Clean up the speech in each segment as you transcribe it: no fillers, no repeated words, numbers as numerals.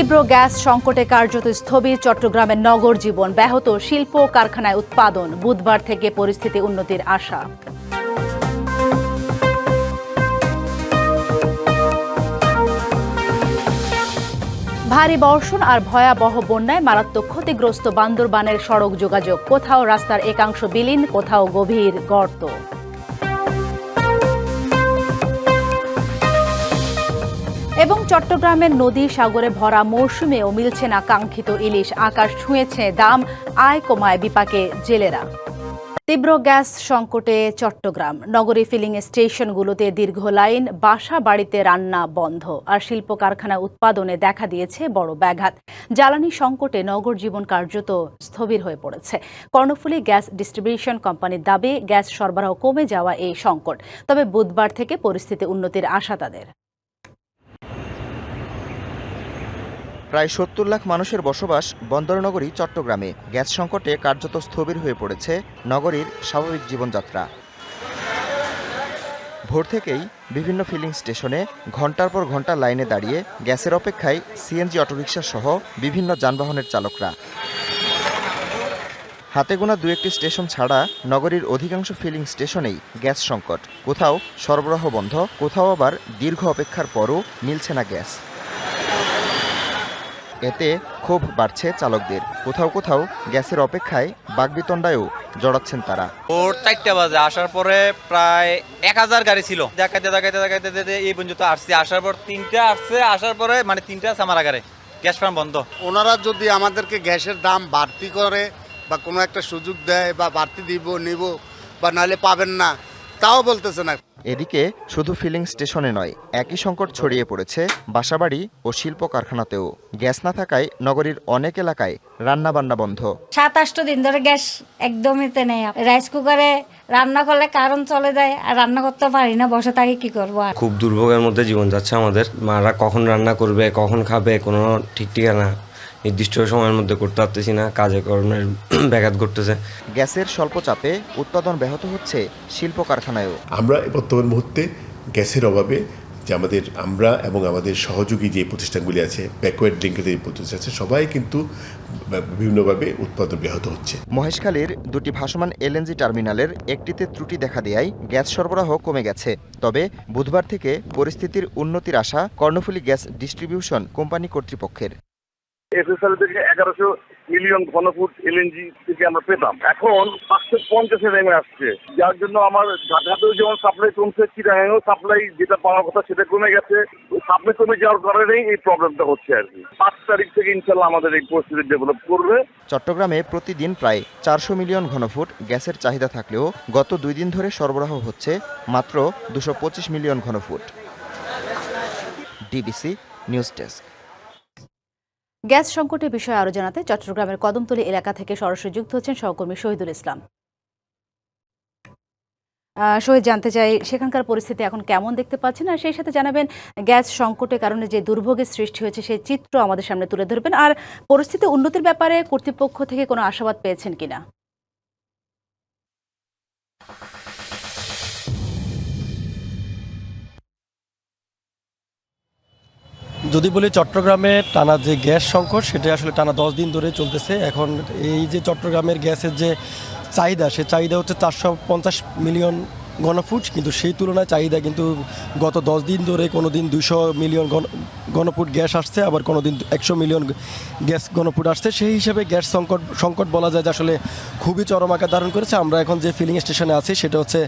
তীব্র গ্যাস সংকটে কার্যত স্থবির চট্টগ্রামের নগর জীবন, ব্যাহত শিল্প কারখানায় উৎপাদন। বুধবার থেকে পরিস্থিতি উন্নতির আশা। ভারী বর্ষণ আর ভয়াবহ বন্যায় মারাত্মক ক্ষতিগ্রস্ত বান্দরবানের সড়ক যোগাযোগ। কোথাও রাস্তার একাংশ বিলীন, কোথাও গভীর গর্ত। এবং চট্টগ্রামের নদী সাগরে ভরা মৌসুমেও মিলছে না কাঙ্ক্ষিত ইলিশ। আকাশ ছুঁয়েছে দাম, আয় কমায় বিপাকে জেলেরা। তীব্র গ্যাস সংকটে চট্টগ্রাম নগরী ফিলিং স্টেশনগুলোতে দীর্ঘ লাইন, বাসা বাড়িতে রান্না বন্ধ আর শিল্প কারখানা উৎপাদনে দেখা দিয়েছে বড় ব্যাঘাত। জ্বালানি সংকটে নগর জীবন কার্যত স্থবির হয়ে পড়েছে। কর্ণফুলী গ্যাস ডিস্ট্রিবিউশন কোম্পানির দাবি, গ্যাস সরবরাহ কমে যাওয়া এই সংকট। তবে বুধবার থেকে পরিস্থিতি উন্নতির আশা তাদের। প্রায় ৭০ লাখ মানুষের বসবাস বন্দরনগরী চট্টগ্রামে। গ্যাস সংকটে কার্যত স্থবির হয়ে পড়েছে নগরীর স্বাভাবিক জীবনযাত্রা। ভোর থেকেই বিভিন্ন ফিলিং স্টেশনে ঘন্টার পর ঘন্টা লাইনে দাঁড়িয়ে গ্যাসের অপেক্ষায় সিএনজি অটোরিকশা সহ বিভিন্ন যানবাহনের চালকরা। হাতে গোনা দু একটি স্টেশন ছাড়া নগরীর অধিকাংশ ফিলিং স্টেশনেই গ্যাস সংকট। কোথাও সরবরাহ বন্ধ, কোথাও আবার দীর্ঘ অপেক্ষার পরও মিলছে না গ্যাস। এতে ক্ষোভ বাড়ছে চালকদের। কোথাও কোথাও গ্যাসের অপেক্ষায় বাগবিতণ্ডায়ও জড়াচ্ছেন তারা। ভোর 4টা বাজে আসার পরে প্রায় 1000 গাড়ি ছিল। দেখাইতে এই পর্যন্ত আসছে। আসার পর 3টা আসছে, আসার পরে মানে 3টা আছে আমার আগারে। গ্যাস ফার্ম বন্ধ। ওনারা যদি আমাদেরকে গ্যাসের দাম বাড়তি করে বা কোনো একটা সুযোগ দেয় বা বাড়তি নিব বা নাহলে পাবেন না, তাও বলতেছে না। এদিকে শুধু ফিলিং স্টেশনে নয়, একই সংকট ছড়িয়ে পড়েছে বাসাবাড়ি ও শিল্প কারখানাতেও। গ্যাস না থাকায় নগরীর অনেক এলাকায় রান্নাবান্না বন্ধ। 7-8 দিন ধরে গ্যাস একদমই নেই। রাইস কুকারে রান্না করলে কারণ চলে যায়, আর রান্না করতে পারি না, বসে থাকি কি করবো। খুব দুর্ভোগের মধ্যে জীবন যাচ্ছে আমাদের। মারা কখন রান্না করবে, কখন খাবে, কোনো ঠিক ঠিকানা নির্দিষ্ট সময়ের মধ্যে করতে পারতেছি না। কাজে কর্মের ব্যাঘাত ঘটতেছে। গ্যাসের স্বল্প চাপে উৎপাদন ব্যাহত হচ্ছে শিল্প কারখানায়ও। আমরা বর্তমান মুহূর্তে গ্যাসের অভাবে যে আমরা এবং আমাদের সহযোগী যে প্রতিষ্ঠানগুলি আছে, ব্যাকওয়ার্ড লিঙ্কের যে প্রতিষ্ঠান আছে, সবাই কিন্তু বিভিন্নভাবে উৎপাদন ব্যাহত হচ্ছে। মহেশখালীর দুটি ভাসমান এলএনজি টার্মিনালের একটিতে ত্রুটি দেখা দেয়ায় গ্যাস সরবরাহ কমে গেছে। তবে বুধবার থেকে পরিস্থিতির উন্নতির আশা কর্ণফুলী গ্যাস ডিস্ট্রিবিউশন কোম্পানি কর্তৃপক্ষের। এফএসএল থেকে 1100 মিলিয়ন ঘনফুট এলএনজি থেকে আমরা পেতাম, এখন 550 নেমে আসছে। যার জন্য আমার ঢাকাতেও যেমন সাপ্লাই কমছে, চিটাগাংয়েও সাপ্লাই যেটা পাওয়ার কথা সেটা কমে গেছে। সাপ্লাই কমে যাওয়ার কারণেই এই প্রবলেমটা হচ্ছে আর কি। 5 তারিখ থেকে ইনশাল্লাহ আমাদের এই পরিস্থিতি ডেভেলপ করবে। চট্টগ্রামে প্রতিদিন প্রায় 400 মিলিয়ন ঘনফুট গ্যাসের চাহিদা থাকলেও গত 2 দিন ধরে সরবরাহ হচ্ছে মাত্র 225 মিলিয়ন ঘনফুট। DBC news desk. গ্যাস সংকটের বিষয়ে আরো জানাতে চট্টগ্রামের কদমতলী এলাকা থেকে সরাসরি যুক্ত হচ্ছেন সহকর্মী শহীদুল ইসলাম। শহীদ, জানতে চাই সেখানকার পরিস্থিতি এখন কেমন দেখতে পাচ্ছেন, আর সেই সাথে জানাবেন গ্যাস সংকটের কারণে যে দুর্ভোগের সৃষ্টি হয়েছে সেই চিত্র আমাদের সামনে তুলে ধরবেন, আর পরিস্থিতি উন্নতির ব্যাপারে কর্তৃপক্ষ থেকে কোনো আশাবাদ পেয়েছেন কিনা। যদি বলি চট্টগ্রামে টানা যে গ্যাস সংকট, সেটা আসলে টানা 10 দিন ধরে চলতেছে। এখন এই যে চট্টগ্রামের গ্যাসের যে চাহিদা, সে চাহিদা হচ্ছে 450 মিলিয়ন ঘনফুট, কিন্তু সেই তুলনায় চাহিদা কিন্তু গত 10 দিন ধরে কোনো দিন 200 মিলিয়ন ঘনফুট গ্যাস আসছে, আবার কোনো দিন 100 মিলিয়ন গ্যাস ঘনফুট আসছে। সেই হিসেবে গ্যাস সংকট বলা যায় যে আসলে খুবই চরম আকার ধারণ করেছে। আমরা এখন যে ফিলিং স্টেশনে আছি সেটা হচ্ছে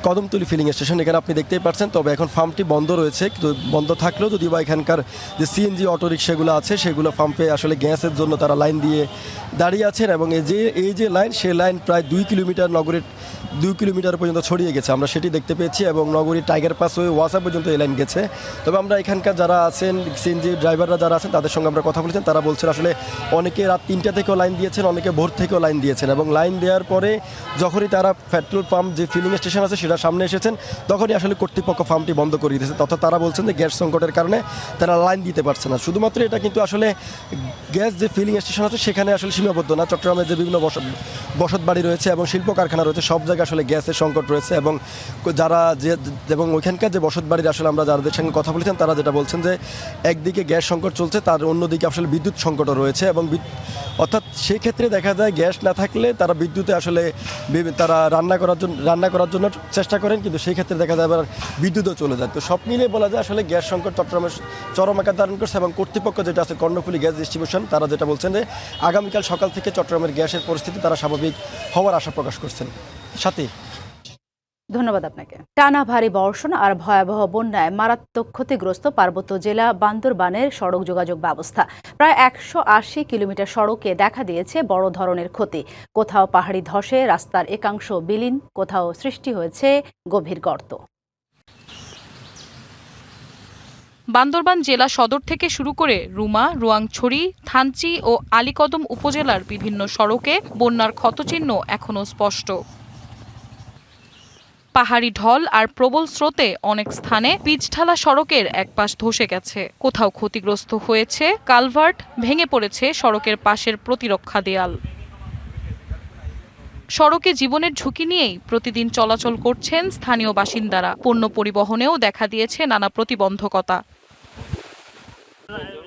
কদমতলী ফিলিং স্টেশন। এখানে আপনি দেখতেই পাচ্ছেন, তবে এখন ফার্মটি বন্ধ রয়েছে। কিন্তু বন্ধ থাকলেও যদি বা এখানকার যে সিএনজি অটোরিকশাগুলো আছে সেগুলো পাম্পে আসলে গ্যাসের জন্য তারা লাইন দিয়ে দাঁড়িয়ে আছেন, এবং এই যে লাইন, সেই লাইন প্রায় 2 কিলোমিটার নগরীর 2 কিলোমিটার পর্যন্ত ছড়িয়ে গেছে। আমরা সেটি দেখতে পেয়েছি, এবং নগরীর টাইগার পাস হয়ে ওয়াসা পর্যন্ত এই লাইন গেছে। তবে আমরা এখানকার যারা আছেন, সিএনজি ড্রাইভাররা যারা আছেন, তাদের সঙ্গে আমরা কথা বলেছেন। তারা বলছেন আসলে অনেকে রাত 3টা থেকেও লাইন দিয়েছেন, অনেকে ভোর থেকেও লাইন দিয়েছেন, এবং লাইন দেওয়ার পরে যখনই তারা পেট্রোল পাম্প যে ফিলিং স্টেশন আছে সেটা সামনে এসেছেন, তখনই আসলে কর্তৃপক্ষ ফার্মটি বন্ধ করে দিয়েছে। তথা তারা বলছেন যে গ্যাস সংকটের কারণে তারা লাইন দিতে পারছে না। শুধুমাত্র এটা কিন্তু আসলে গ্যাস যে ফিলিং স্টেশন আছে সেখানে আসলে সীমাবদ্ধ না। চট্টগ্রামের যে বিভিন্ন বসত বাড়ি রয়েছে এবং শিল্প কারখানা রয়েছে, সব জায়গায় আসলে গ্যাসের সংকট রয়েছে, এবং এবং ওইখানকার যে বসতবাড়ির আসলে আমরা যাদের সঙ্গে কথা বলেছেন তারা যেটা বলছেন যে একদিকে গ্যাস সংকট চলছে, তার অন্যদিকে আসলে বিদ্যুৎ সংকটও রয়েছে এবং অর্থাৎ সেই ক্ষেত্রে দেখা যায় গ্যাস না থাকলে তারা বিদ্যুতে আসলে তারা রান্না করার জন্য চেষ্টা করেন, কিন্তু সেই ক্ষেত্রে দেখা যায় আবার বিদ্যুৎও চলে যায়। তো সব মিলিয়ে বলা যায় আসলে গ্যাস সংকট চট্টগ্রামের চরম আকার ধারণ করছে এবং কর্তৃপক্ষ যেটা আছে কর্ণফুলী গ্যাস ডিস্ট্রিবিউশন, তারা যেটা বলছেন যে আগামীকাল সকাল থেকে চট্টগ্রামের গ্যাসের পরিস্থিতি তারা স্বাভাবিক হওয়ার আশা প্রকাশ করছেন। সাথে ধন্যবাদ আপনাকে। টানা ভারী বর্ষণ আর ভয়াবহ বন্যায় মারাত্মক ক্ষতিগ্রস্ত পার্বত্য জেলা বান্দরবানের সড়ক যোগাযোগ ব্যবস্থা। প্রায় 180 কিলোমিটার সড়কে দেখা দিয়েছে বড় ধরনের ক্ষতি। কোথাও পাহাড়ি ধসে রাস্তার একাংশ বিলীন, কোথাও সৃষ্টি হয়েছে গভীর গর্ত। বান্দরবান জেলা সদর থেকে শুরু করে রুমা, রোয়াংছড়ি, থানচি ও আলীকদম উপজেলার বিভিন্ন সড়কে বন্যার ক্ষতচিহ্ন এখনও স্পষ্ট। পাহাড়ি ঢল আর প্রবল স্রোতে অনেক স্থানে পিচঢালা সড়কের একপাশ ধসে গেছে। কোথাও ক্ষতিগ্রস্ত হয়েছে কালভার্ট, ভেঙে পড়েছে সড়কের পাশের প্রতিরক্ষা দেয়াল। সড়কে জীবনের ঝুঁকি নিয়েই প্রতিদিন চলাচল করছেন স্থানীয় বাসিন্দারা। পণ্য পরিবহনেও দেখা দিয়েছে নানা প্রতিবন্ধকতা।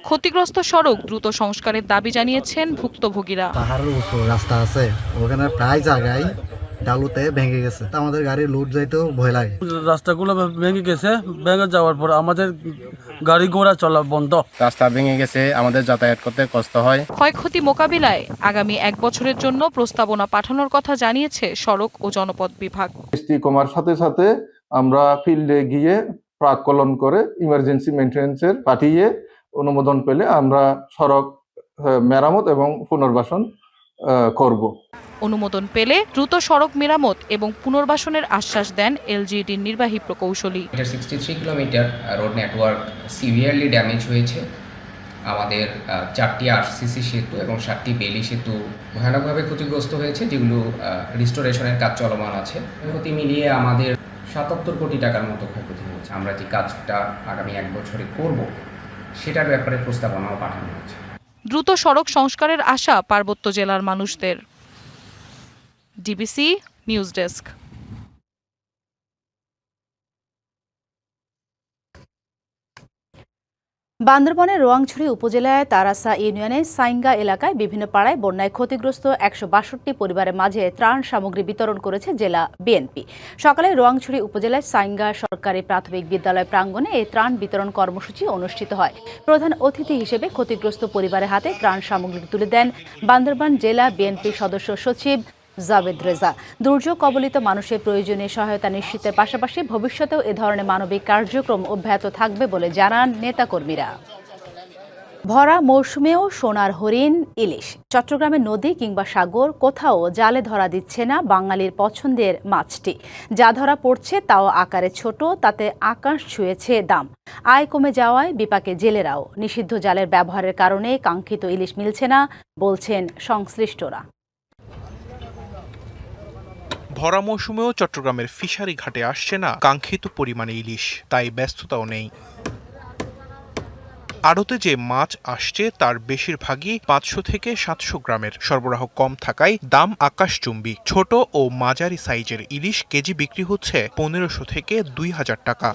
ক্ষতিগ্রস্ত সড়ক দ্রুত সংস্কারের দাবি জানিয়েছেন ভুক্তভোগীরা। পাহাড়ের উপর রাস্তা আছে, ওখানে প্রায় জায়গায় ডালুতে ভেঙে গেছে, আমাদের গাড়ি লোড যাইতেও ভয় লাগে। রাস্তাগুলো ভেঙে গেছে, ভেঙে যাওয়ার পর আমাদের গাড়ি ঘোড়া চলা বন্ধ। রাস্তা ভেঙে গেছে, আমাদের যাতায়াত করতে কষ্ট হয়। ক্ষয়ক্ষতি মোকাবিলায় আগামী 1 বছরের জন্য প্রস্তাবনা পাঠানোর কথা জানিয়েছে সড়ক ও জনপথ বিভাগ। বৃষ্টি কমার সাথে সাথে আমরা ফিল্ডে গিয়ে প্রাক্কলন করে ইমার্জেন্সি মেইনটেনেন্সের পাঠিয়ে অনুমোদন পেলে আমরা সড়ক মেরামত এবং পুনর্বাসন করব। অনুমোদন পেলে দ্রুত সড়ক মেরামত এবং পুনর্বাসনের আশ্বাস দেন এলজিইডির নির্বাহী প্রকৌশলী। 63 kilometre road network severely damage হয়েছে। আমাদের 4টি আরসিসি সেতু এবং 7টি বেলি সেতু ভয়ানকভাবে ক্ষতিগ্রস্ত হয়েছে, যেগুলো রিস্টোরেশনের কাজ চলমান আছে। ক্ষতি মিলিয়ে আমাদের 77 কোটি টাকার মতো ক্ষয়ক্ষতি হয়েছে। আমরা যে কাজটা আগামী 1 বছরে করব সেটার ব্যাপারে প্রস্তাবনাও পাঠানো হয়েছে। দ্রুত সড়ক সংস্কারের আশা পার্বত্য জেলার মানুষদের। DBC news desk. বান্দরবানের রোয়াংছড়ি উপজেলায় তারাসা ইউনিয়নের সাইঙ্গা এলাকায় বিভিন্ন পাড়ায় বন্যায় ক্ষতিগ্রস্ত 162 পরিবারের মাঝে ত্রাণ সামগ্রী বিতরণ করেছে জেলা বিএনপি। সকালে রোয়াংছড়ি উপজেলার সাইঙ্গা সরকারি প্রাথমিক বিদ্যালয় প্রাঙ্গণে এই ত্রাণ বিতরণ কর্মসূচি অনুষ্ঠিত হয়। প্রধান অতিথি হিসেবে ক্ষতিগ্রস্ত পরিবারের হাতে ত্রাণ সামগ্রী তুলে দেন বান্দরবান জেলা বিএনপি সদস্য সচিব জাবেদ রেজা। দুর্যোগ কবলিত মানুষের প্রয়োজনীয় সহায়তা নিশ্চিতের পাশাপাশি ভবিষ্যতেও এ ধরনের মানবিক কার্যক্রম অব্যাহত থাকবে বলে জানান নেতাকর্মীরা। ভরা মৌসুমেও সোনার হরিণ, ইলিশ। চট্টগ্রামের নদী কিংবা সাগর কোথাও জালে ধরা দিচ্ছে না বাঙালির পছন্দের মাছটি। যা ধরা পড়ছে তাও আকারে ছোট, তাতে আকাশ ছুঁয়েছে দাম। আয় কমে যাওয়ায় বিপাকে জেলেরাও। নিষিদ্ধ জালের ব্যবহারের কারণে কাঙ্ক্ষিত ইলিশ মিলছে না বলছেন সংশ্লিষ্টরা। ভরা মৌসুমেও চট্টগ্রামের ফিশারি ঘাটে আসছে না কাঙ্ক্ষিত পরিমাণে ইলিশ, তাই ব্যস্ততাও নেই। আড়তে যে মাছ আসছে তার বেশিরভাগই 500 থেকে 700 গ্রামের। সরবরাহ কম থাকায় দাম আকাশচুম্বী। ছোট ও মাঝারি সাইজের ইলিশ কেজি বিক্রি হচ্ছে 1500 থেকে 2000 টাকা।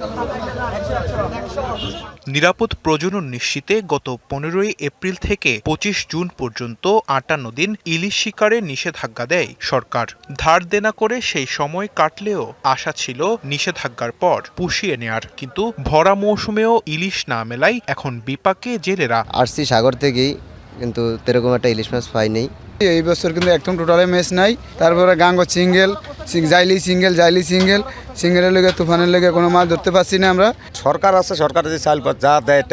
নিরাপদ প্রজনন নিশ্চিতে গত 15 এপ্রিল থেকে 25 জুন পর্যন্ত 58 দিন ইলিশ শিকারে নিষেধাজ্ঞা দেয় সরকার। ধার দেনা করে সেই সময় কাটলেও আশা ছিল নিষেধাজ্ঞার পর পুষিয়ে নেয়ার, কিন্তু ভরা মৌসুমেও ইলিশ না মেলায় এখন বিপাকে জেলেরা। আসছি সাগর থেকেই, কিন্তু এরকম একটা ইলিশ মাছ পাইনি। এই বছর কিন্তু একদম টোটালে ম্যাচ নাই। তারপরে গাঙ্গ সিঙ্গেল, সিঙ্গেলের লেগে তুফানের লেগে কোনো মাছ ধরতে পারছি না আমরা। সরকার আছে, সরকার যে চাল যা দেয়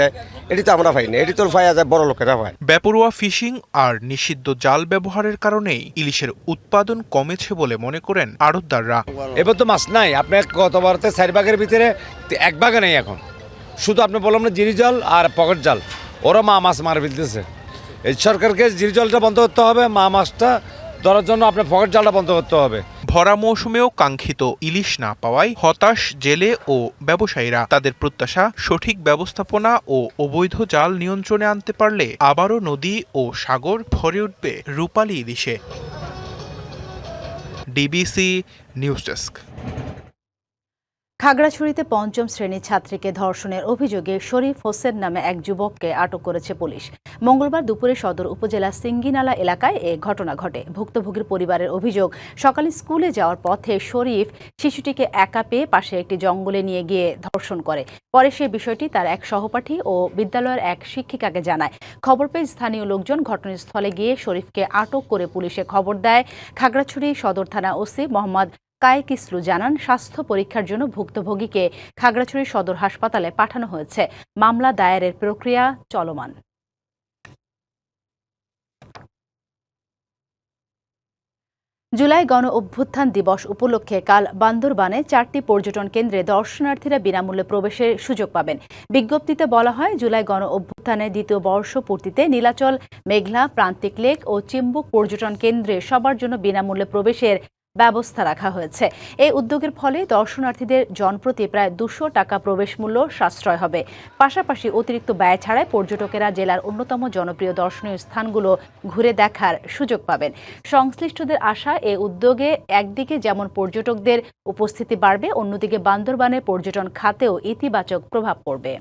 এটি তো আমরা পাই না, এটি তো পাওয়া যায় বড় লোকেরা পায়। বেপরোয়া ফিশিং আর নিষিদ্ধ জাল ব্যবহারের কারণেই ইলিশের উৎপাদন কমেছে বলে মনে করেন আড়তদাররা। এবার তো মাছ নাই, আপনি গতবারতে 4 ভাগের ভিতরে 1 ভাগে নেই এখন। শুধু আপনি বললাম না জিরি জল আর পকেট জাল, ওরা মাছ মার ফেলতেছে। এই সরকারকে জিরি জলটা বন্ধ করতে হবে, মাছটা ধরার জন্য আপনার পকেট জালটা বন্ধ করতে হবে। ভরা মৌসুমেও কাঙ্ক্ষিত ইলিশ না পাওয়ায় হতাশ জেলে ও ব্যবসায়ীরা। তাদের প্রত্যাশা সঠিক ব্যবস্থাপনা ও অবৈধ জাল নিয়ন্ত্রণে আনতে পারলে আবারও নদী ও সাগর ভরে উঠবে রূপালী ইলিশে। DBC news desk. খাগড়াছড়িতে পঞ্চম শ্রেণীর ছাত্রীকে ধর্ষণের অভিযোগে শরীফ হোসেন নামে এক যুবককে আটক করেছে পুলিশ। মঙ্গলবার দুপুরে সদর উপজেলা সিঙ্গিনালা এলাকায় এ ঘটনা ঘটে। ভুক্তভোগীর পরিবারের অভিযোগ, সকালে স্কুলে যাওয়ার পথে শরীফ শিশুটিকে একা পেয়ে পাশে একটি জঙ্গলে নিয়ে গিয়ে ধর্ষণ করে। পরে সে বিষয়টি তার এক সহপাঠী ও বিদ্যালয়ের এক শিক্ষিকাকে জানায়। খবর পেয়ে স্থানীয় লোকজন ঘটনাস্থলে গিয়ে শরীফকে আটক করে পুলিশে খবর দেয়। খাগড়াছড়ি সদর থানা ওসি মোহাম্মদ কায়েকিসলু জানান, স্বাস্থ্য পরীক্ষার জন্য ভুক্তভোগীকে খাগড়াছড়ি সদর হাসপাতালে পাঠানো হয়েছে। মামলা দায়েরের প্রক্রিয়া চলমান। জুলাই গণ অভ্যুত্থান দিবস উপলক্ষে কাল বান্দরবানে 4টি পর্যটন কেন্দ্রে দর্শনার্থীরা বিনামূল্যে প্রবেশের সুযোগ পাবেন। বিজ্ঞপ্তিতে বলা হয়, জুলাই গণ অভ্যুত্থানের দ্বিতীয় বর্ষপূর্তিতে নীলাচল, মেঘলা, প্রান্তিক লেক ও চিম্বুক পর্যটন কেন্দ্রে সবার জন্য বিনামূল্যে প্রবেশের ব্যবস্থা রাখা হয়েছে। এই উদ্যোগের ফলে দর্শনার্থীদের জনপ্রতি প্রায় 200 টাকা প্রবেশ মূল্য সাশ্রয় হবে। পাশাপাশি অতিরিক্ত ব্যয় ছাড়াই পর্যটকেরা জেলার অন্যতম জনপ্রিয় দর্শনীয় স্থানগুলো ঘুরে দেখার সুযোগ পাবেন। সংশ্লিষ্টদের আশা, এই উদ্যোগে একদিকে যেমন পর্যটকদের উপস্থিতি বাড়বে, অন্যদিকে বান্দরবানের পর্যটন খাতেও ইতিবাচক প্রভাব পড়বে।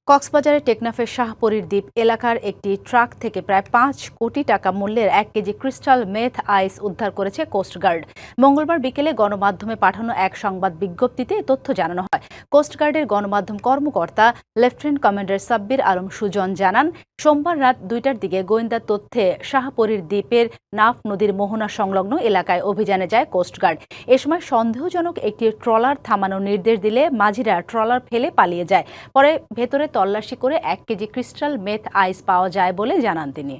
কক্সবাজারের টেকনাফের শাহপরীর দ্বীপ এলাকার একটি ট্রাক থেকে প্রায় 5 কোটি টাকা মূল্যের 1 কেজি ক্রিস্টাল মেথ আইস উদ্ধার করেছে কোস্টগার্ড। মঙ্গলবার বিকেলে গণমাধ্যমে পাঠানো এক সংবাদ বিজ্ঞপ্তিতে তথ্য জানানো হয়। কোস্টগার্ডের গণমাধ্যম কর্মকর্তা লেফটেন্যান্ট কমান্ডার সাব্বির আলম সুজন জানান, সোমবার রাত 2টার দিকে গোয়েন্দা তথ্যে শাহপরীর দ্বীপের নাফ নদীর মোহনা সংলগ্ন এলাকায় অভিযানে যায় কোস্টগার্ড। এ সময় সন্দেহজনক একটি ট্রলার থামানোর নির্দেশ দিলে মাঝিরা ট্রলার ফেলে পালিয়ে যায়। পরে ভেতরে তল্লাশি করে 1 কেজি ক্রিস্টাল মেথ আইস পাওয়া যায় বলে জানান তিনি।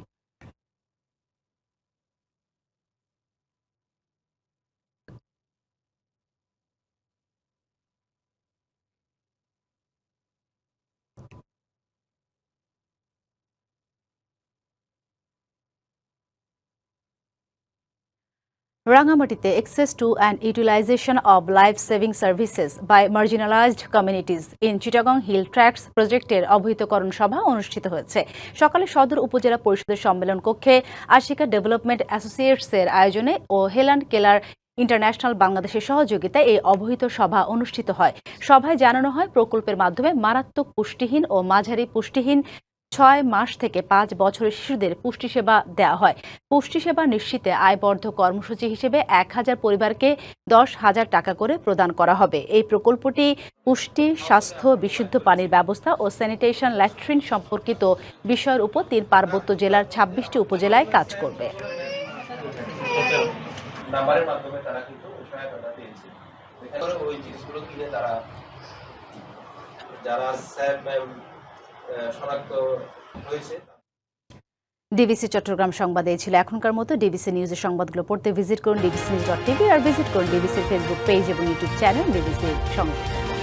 রাঙামাটিতে access to and utilization of life-saving services by marginalized communities in Chittagong Hill Tracts প্রজেক্টের অবহিতকরণ সভা অনুষ্ঠিত হয়েছে। সকালে সদর উপজেলা পরিষদের সম্মেলন কক্ষে আশিকা ডেভেলপমেন্ট অ্যাসোসিয়েটসের আয়োজনে ও হেলান্ড কেলার ইন্টারন্যাশনাল বাংলাদেশের সহযোগিতায় এই অবহিত সভা অনুষ্ঠিত হয়। সভায় জানানো হয়, প্রকল্পের মাধ্যমে মারাত্মক পুষ্টিহীন ও মাঝারি পুষ্টিহীন 6 মাস থেকে 5 বছরের শিশুদের পুষ্টিসেবা দেওয়া হয়। পুষ্টিসেবা নিশ্চিতে আয়বর্ধক কর্মসূচি হিসেবে 1000 পরিবারকে 10,000 টাকা করে প্রদান করা হবে। এই প্রকল্পটি পুষ্টি, স্বাস্থ্য, বিশুদ্ধ পানির ব্যবস্থা ও স্যানিটেশন ল্যাট্রিন সম্পর্কিত বিষয়ের উপর 3 পার্বত্য জেলার 26টি উপজেলায় কাজ করবে। ডিবিসি চট্টগ্রাম সংবাদে এই ছিল এখনকার মতো। ডিবিসি নিউজের সংবাদগুলো পড়তে ভিজিট করুন dbcnews.tv আর ভিজিট করুন ডিবিসির ফেসবুক পেজ এবং ইউটিউব চ্যানেল ডিবিসির সঙ্গে।